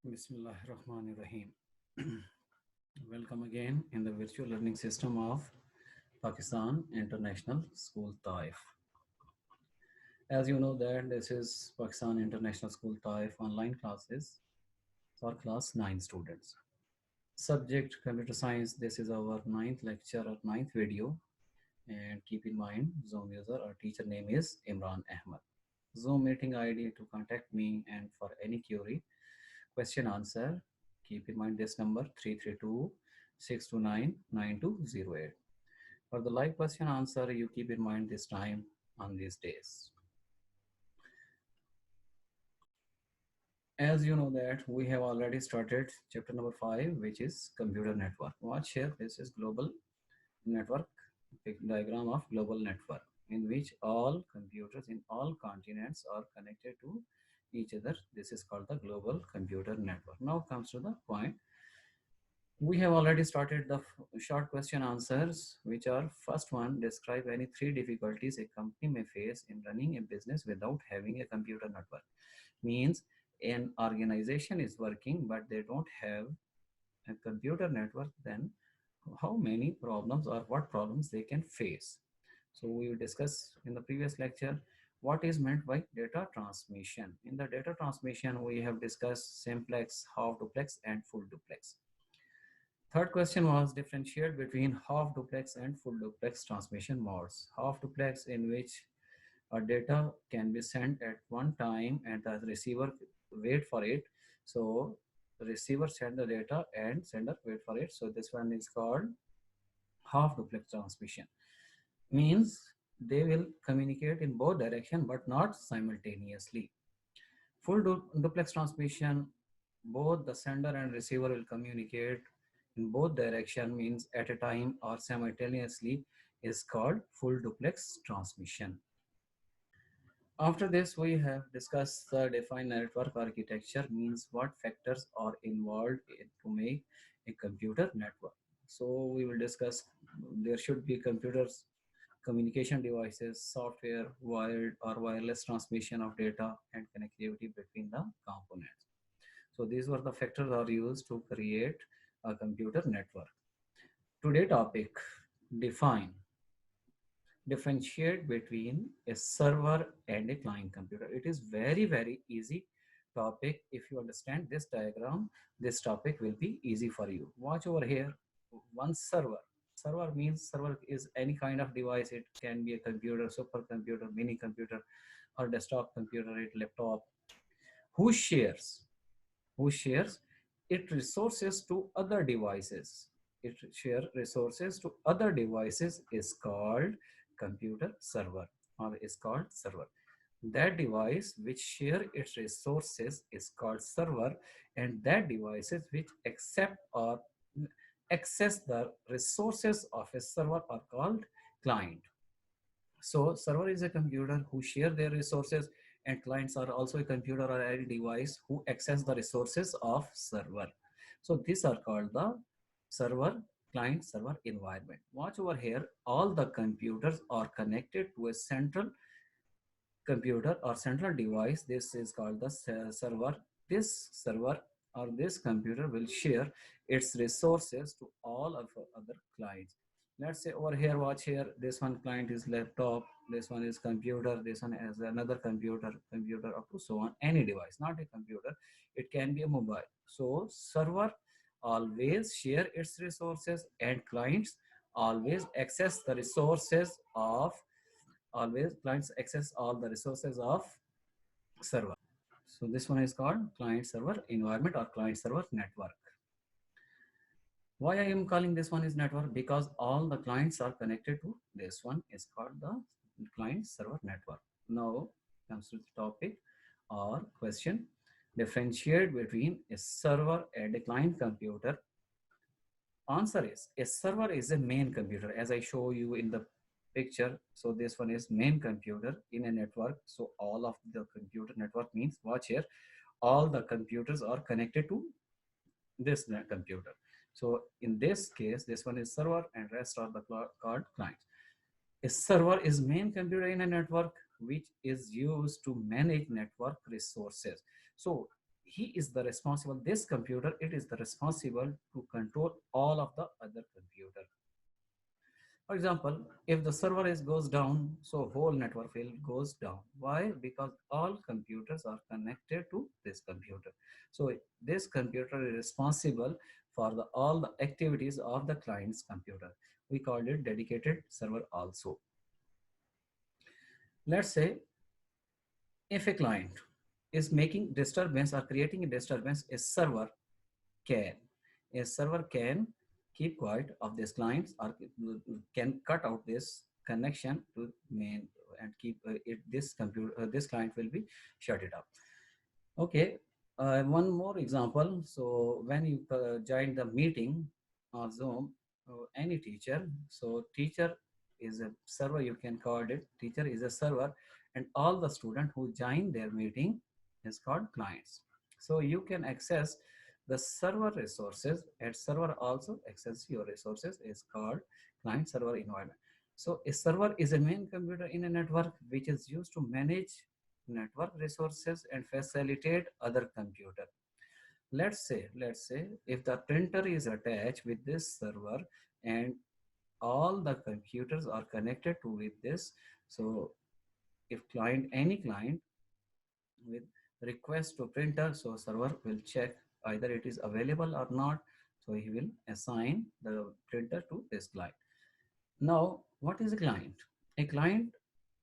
Bismillahirrahmanirrahim. Welcome again in the virtual learning system of Pakistan International School Taif. As you know that this is Pakistan International School Taif online classes for class 9 students. Subject computer science. This is our ninth lecture or ninth video. And keep in mind Zoom user or teacher name is Imran Ahmad. Zoom meeting ID to contact me and for any query question answer, keep in mind this number 332-629-9208. For the live question answer, you keep in mind this time on these days. As you know that we have already started chapter number 5, which is computer network. Watch here, this is global network, diagram of global network in which all computers in all continents are connected to each other. This is called the global computer network. Now comes to the point. We have already started the short question answers, which are first one, describe any three difficulties a company may face in running a business without having a computer network. Means an organization is working, but they don't have a computer network, then how many problems or what problems they can face. So we will discuss in the previous lecture what is meant by data transmission. In the data transmission, we have discussed simplex, half duplex, and full duplex. Third question was differentiate between half duplex and full duplex transmission modes. Half duplex, in which data can be sent at one time and the receiver wait for it. So the receiver send the data and sender wait for it. So this one is called half duplex transmission. Means they will communicate in both direction but not simultaneously. Full duplex transmission, both the sender and receiver will communicate in both direction, means at a time or simultaneously, is called full duplex transmission. After this, we have discussed the defined network architecture, means what factors are involved to make a computer network. So we will discuss there should be computers, communication devices, software, wired or wireless transmission of data, and connectivity between the components. So these were the factors are used to create a computer network. Today topic, define, differentiate between a server and a client computer. It is very easy topic. If you understand this diagram, this topic will be easy for you. Watch over here, one server. Server means server is any kind of device. It can be a computer, supercomputer, mini computer, or desktop computer, a laptop. Who shares? Who shares it resources to other devices. It share resources to other devices is called computer server or is called server. That device which share its resources is called server, and that devices which accept or access the resources of a server are called client. So server is a computer who share their resources, and clients are also a computer or any device who access the resources of server. So these are called the server, client, server environment. Watch over here, all the computers are connected to a central computer or central device. This is called the server. This server or this computer will share its resources to all of other clients. Let's say over here, watch here, this one client is laptop, this one is computer, this one has another computer up to so on, any device, not a computer, it can be a mobile. So server always share its resources, and clients always access the resources of, always clients access all the resources of server. So this one is called client server environment or client server network. Why I am calling this one is network? Because all the clients are connected to this one is called the client server network. Now comes to the topic or question, differentiate between a server and a client computer. Answer is a server is a main computer, as I show you in the picture. So this one is main computer in a network. So all of the computer network means, watch here, all the computers are connected to this computer. So in this case, this one is server and rest are the called clients. A server is main computer in a network which is used to manage network resources. So he is the responsible, this computer, it is the responsible to control all of the other computer. For example, if the server is goes down, so whole network will goes down. Why? Because all computers are connected to this computer. So this computer is responsible for the all the activities of the client's computer. We called it dedicated server also. Let's say if a client is making disturbance or creating a disturbance, can a server can keep quiet of this clients or can cut out this connection to main and keep this computer this client will be shut it up. Okay, one more example. So when you join the meeting on Zoom, any teacher, so teacher is a server, you can call it, teacher is a server, and all the student who join their meeting is called clients. So you can access the server resources and server also access your resources is called client server environment. So a server is a main computer in a network which is used to manage network resources and facilitate other computer. Let's say if the printer is attached with this server and all the computers are connected to with this, so if any client with request to printer, so server will check either it is available or not, so he will assign the printer to this client. Now what is a client? A client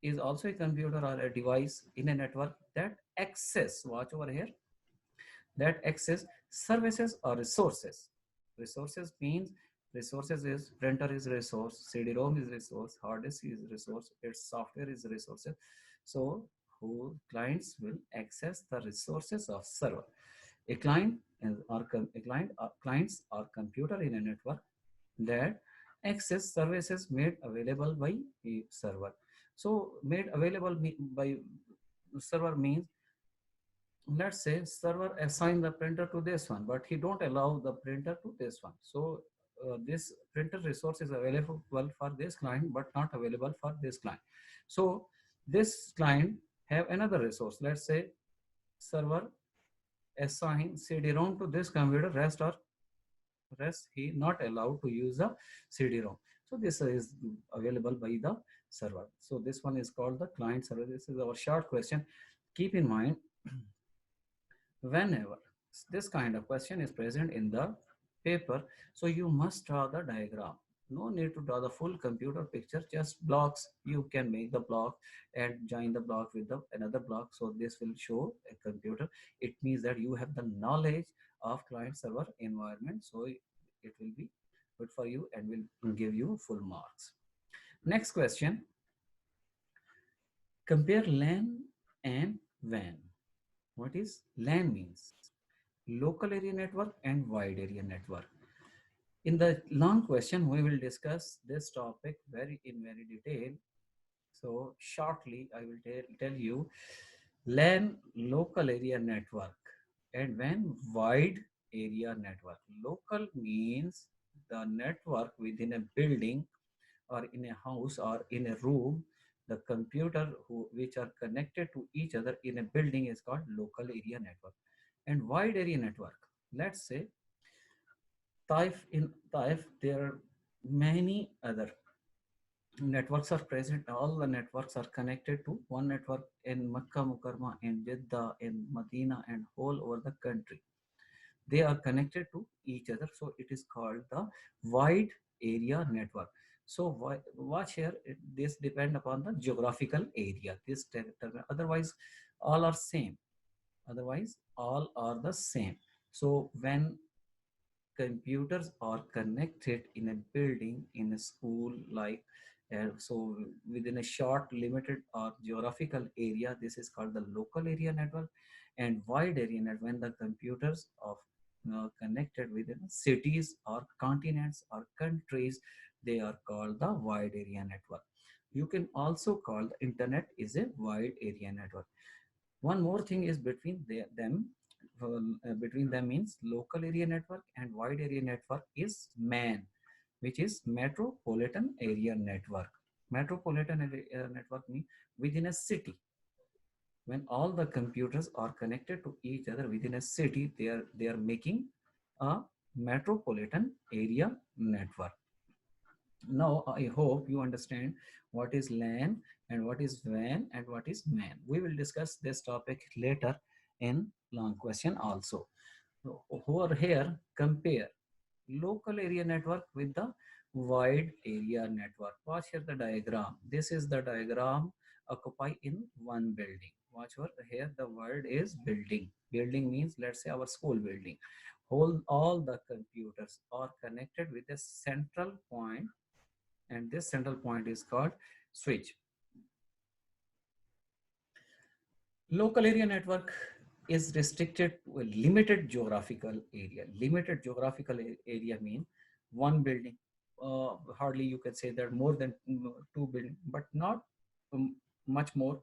is also a computer or a device in a network that access, watch over here, that access services or resources. Resources means resources is printer is resource, CD-ROM is resource, hard disk is resource, its software is resources. So who clients will access the resources of server. A client clients are computer in a network that access services made available by a server. So made available by server means, let's say server assign the printer to this one, but he don't allow the printer to this one. So this printer resource is available for this client but not available for this client. So this client have another resource. Let's say server assign CD-ROM to this computer, rest he not allowed to use the CD-ROM. So this is available by the server. So this one is called the client server. This is our short question. Keep in mind, whenever this kind of question is present in the paper, so you must draw the diagram. No need to draw the full computer picture, just blocks. You can make the block and join the block with the another block. So this will show a computer. It means that you have the knowledge of client server environment. So it will be good for you and will give you full marks. Next question. Compare LAN and WAN. What is LAN means? Local area network and wide area network. In the long question, we will discuss this topic in very detail. So shortly, I will tell you LAN, local area network, and WAN, wide area network. Local means the network within a building or in a house or in a room. The computer which are connected to each other in a building is called local area network. And wide area network, let's say Taif, there are many other networks are present. All the networks are connected to one network in Makkah Mukarramah, in Jeddah, in Medina, and all over the country. They are connected to each other. So it is called the wide area network. So watch here, this depend upon the geographical area. This otherwise all are same. Otherwise all are the same. So when computers are connected in a building, in a school, like so within a short limited or geographical area, this is called the local area network. And wide area network, when the computers of connected within cities or continents or countries, they are called the wide area network. You can also call the internet is a wide area network. One more thing is between them means local area network and wide area network is MAN, which is metropolitan area network. Metropolitan area network means within a city. When all the computers are connected to each other within a city, they are making a metropolitan area network. Now, I hope you understand what is LAN and what is WAN and what is MAN. We will discuss this topic later in long question also. So, over here, compare local area network with the wide area network. Watch here the diagram. This is the diagram occupy in one building. Watch over here, the word is building. Building means, let's say, our school building. All the computers are connected with a central point, and this central point is called switch. Local area network is restricted to a limited geographical area. Limited geographical area mean one building. Hardly you can say that more than two building, but not much more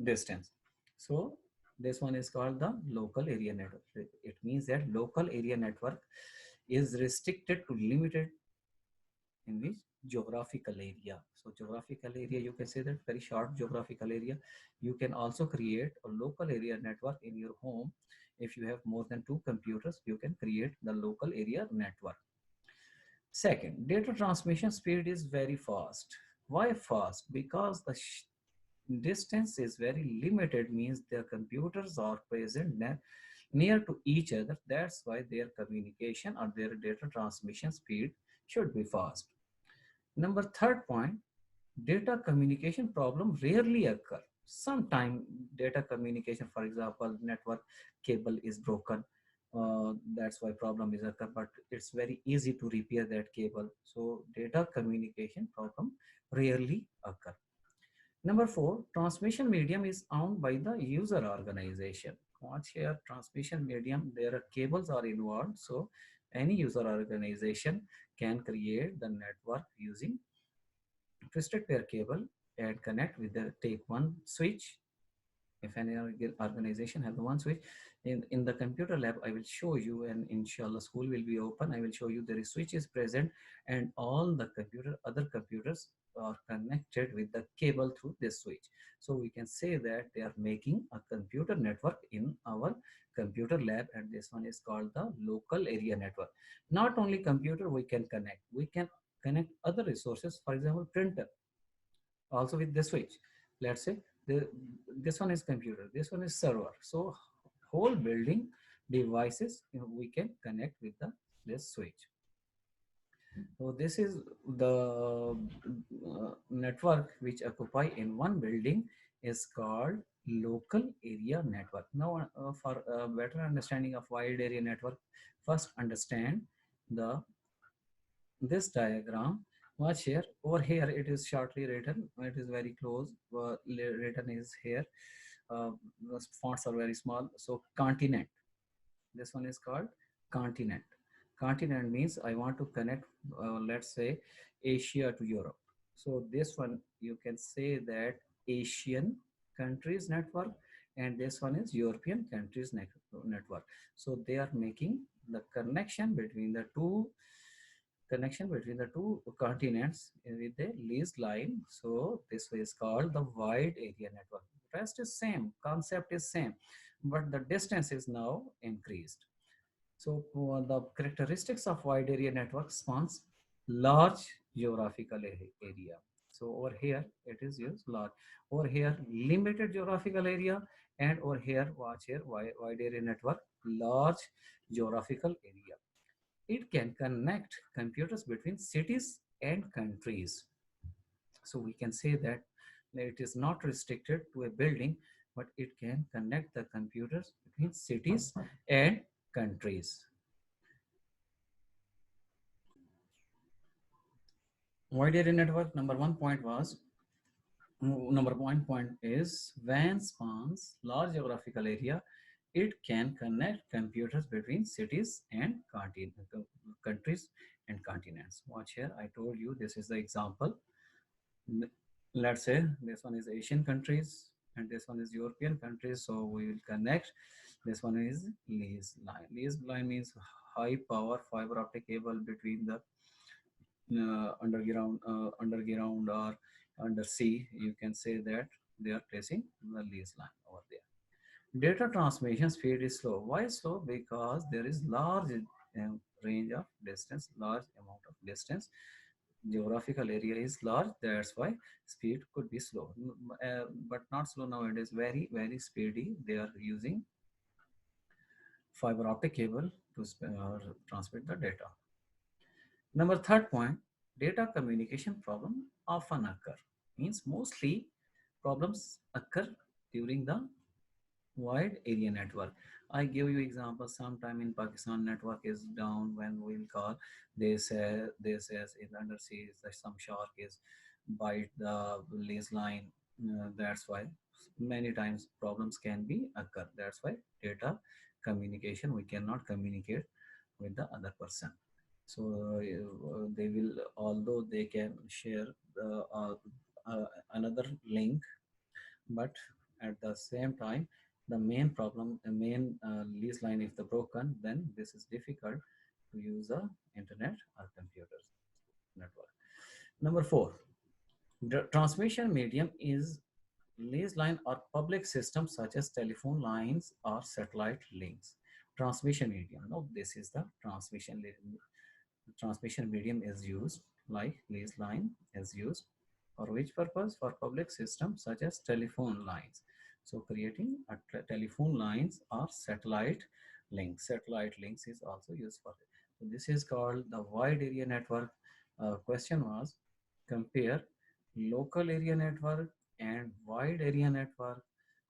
distance. So this one is called the local area network. It means that local area network is restricted to limited in which geographical area. So geographical area, you can say that very short geographical area. You can also create a local area network in your home. If you have more than two computers, you can create the local area network. Second, data transmission speed is very fast. Why fast? Because the distance is very limited, means their computers are present near to each other. That's why their communication or their data transmission speed should be fast. Number third point, data communication problem rarely occur. Sometime data communication, for example, network cable is broken. That's why problem is occur, but it's very easy to repair that cable. So data communication problem rarely occur. Number four, transmission medium is owned by the user organization. Watch here, transmission medium, there are cables are involved. So any user organization can create the network using twisted pair cable and connect with the take one switch. If any organization have the one switch, in the computer lab I will show you, and inshallah school will be open, I will show you there is switch is present, and all the other computers are connected with the cable through this switch. So we can say that they are making a computer network in our computer lab, and this one is called the local area network. Not only computer we can connect, we can connect other resources, for example printer, also with the switch. Let's say this one is computer, this one is server. So whole building devices, we can connect with this switch. So this is the network which occupy in one building is called local area network. Now for a better understanding of wide area network, first understand the this diagram. Watch here, over here it is shortly written, it is very close, written is here, the fonts are very small. So continent, this one is called continent. Continent means I want to connect, let's say Asia to Europe. So this one you can say that Asian countries network, and this one is European countries network. So they are making the connection between the two continents with a leased line. So this is called the wide area network. Rest is same, concept is same, but the distance is now increased. So the characteristics of wide area network spans large geographical area. So over here it is used large. Over here limited geographical area, and over here watch here wide area network large geographical area. It can connect computers between cities and countries. So we can say that it is not restricted to a building, but it can connect the computers between cities and countries. Wide area network, number one point is WAN spans large geographical area. It can connect computers between cities and countries and continents. Watch here, I told you this is the example. Let's say this one is Asian countries and this one is European countries. So we will connect. This one is lease line. Lease line means high power fiber optic cable between the underground or under sea. You can say that. they are tracing the lease line over there. Data transmission speed is slow. Why slow? Because there is large range of distance, large amount of distance. Geographical area is large. That's why speed could be slow, but not slow nowadays. Very very speedy. They are using fiber optic cable to transmit the data. Number third point, data communication problem often occur. Means mostly problems occur during the wide area network. I give you example. Sometime in Pakistan, network is down when we'll call. They says in undersea that some shark is bite the lease line. That's why many times problems can be occur. That's why data communication we cannot communicate with the other person. So they will, although they can share another link, but at the same time the main problem, the main lease line if the broken, then this is difficult to use the internet or computers network. Number four, the transmission medium is lease line or public systems such as telephone lines or satellite links. Transmission medium, no, this is the transmission medium is used, like lease line is used for which purpose? For public systems such as telephone lines. So creating a telephone lines or satellite links. Satellite links is also used for it. So this is called the wide area network. Question was compare local area network and wide area network.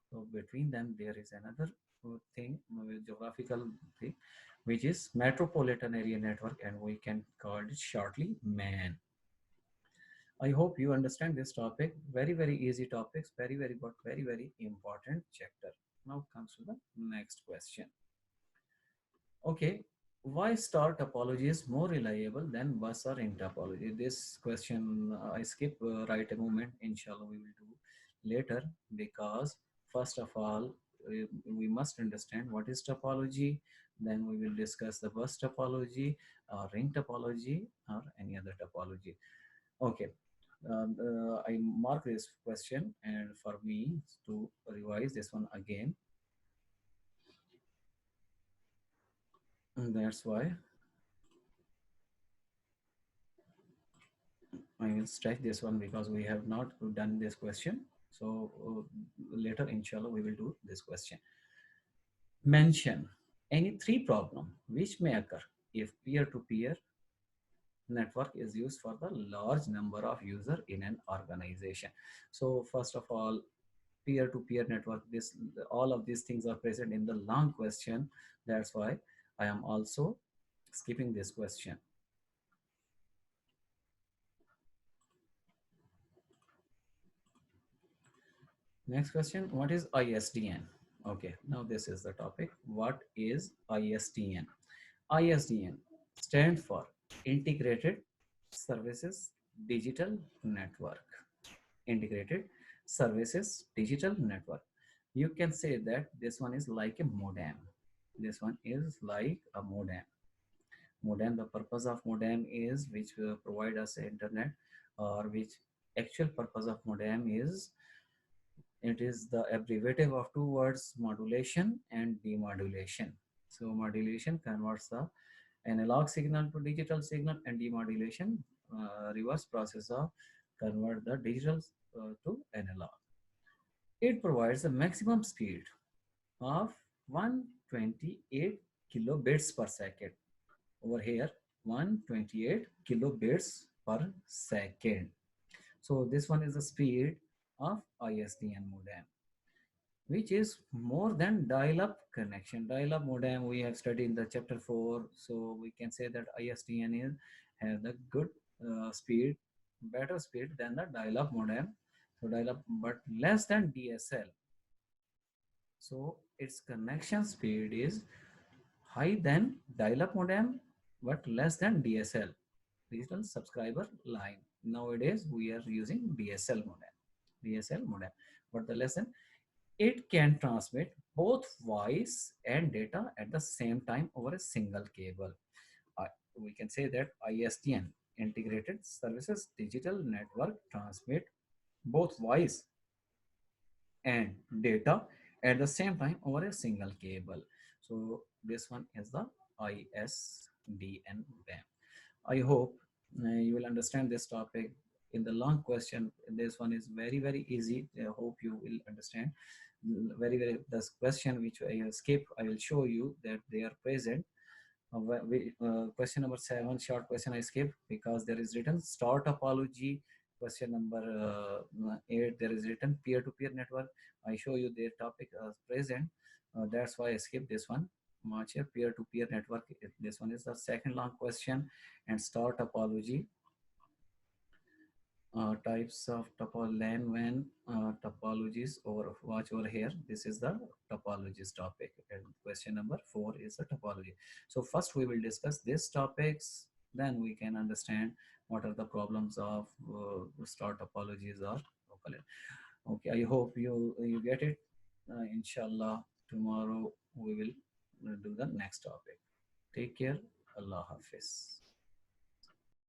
So between them there is another thing, geographical thing, which is metropolitan area network, and we can call it shortly MAN. I hope you understand this topic. Very, very easy topics, very, very, but very, very important chapter. Now comes to the next question. Okay, why star topology is more reliable than bus or ring topology? This question I skip right a moment. Inshallah, we will do later, because first of all, we must understand what is topology. Then we will discuss the bus topology, or ring topology, or any other topology. Okay, I mark this question, and for me to revise this one again, and that's why I will stretch this one, because we have not done this question. So later, inshallah, we will do this question. Mention any three problem which may occur if peer-to-peer network is used for the large number of user in an organization. So first of all, peer-to-peer network, this all of these things are present in the long question. That's why I am also skipping this question. Next question, what is ISDN? Okay, now this is the topic. What is ISDN? ISDN stands for Integrated Services Digital Network. Integrated Services Digital Network. You can say that this one is like a modem. This one is like a modem. Modem, the purpose of modem is which will provide us internet, or which actual purpose of modem is, it is the abbreviative of two words, modulation and demodulation. So modulation converts the analog signal to digital signal, and demodulation, reverse process of convert the digital to analog. It provides a maximum speed of 128 kilobits per second. Over here, 128 kilobits per second. So this one is the speed of ISDN modem, which is more than dial-up connection. Dial-up modem we have studied in the chapter 4. So we can say that ISDN is has the good speed, better speed than the dial-up modem. So dial-up, but less than DSL. So its connection speed is high than dial-up modem, but less than DSL, digital subscriber line. Nowadays we are using DSL modem, but the lesson, it can transmit both voice and data at the same time over a single cable. We can say that ISDN, Integrated Services Digital Network, transmit both voice and data at the same time over a single cable. So this one is the ISDN WAN. I hope you will understand this topic. In the long question, this one is very very easy. I hope you will understand. Very very this question which I will skip, I will show you that they are present. Question number 7, short question I skip because there is written star topology. Question number 8, there is written peer-to-peer network. I show you their topic present. That's why I skip this one. Much here peer-to-peer network. This one is the second long question, and star topology. Types of LAN WAN topologies over watch over here. This is the topologies topic, and question number 4 is the topology. So first we will discuss these topics, then we can understand what are the problems of star topologies or local. Okay, I hope you get it. Inshallah, tomorrow we will do the next topic. Take care. Allah Hafiz.